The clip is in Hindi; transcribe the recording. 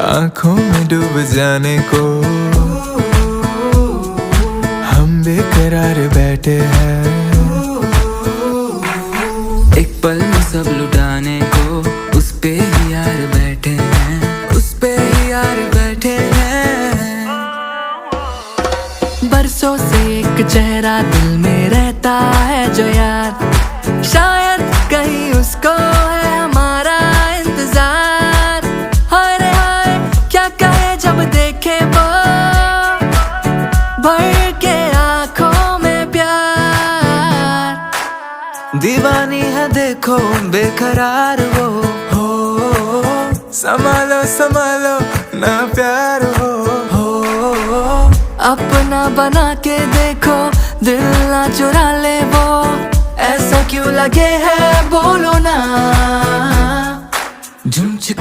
आंखों में डूब जाने को हम बेकरार बैठे हैं। एक पल में सब लुटाने को उस पे ही यार बैठे हैं, उस पे ही यार बैठे हैं। बरसों से एक चेहरा दिल में रहता है जो यार, शायद कहीं उसको है हमारा इंतजार। हाय रे हाय क्या कहे जब देखे वो भर के आंखों में प्यार। दीवानी है देखो बेकरार वो, हो संभालो संभालो ना प्यार हो। अपना बना के देखो दिल ना चुरा ले वो, ऐसा क्यों लगे है बोलो ना। झुमझुक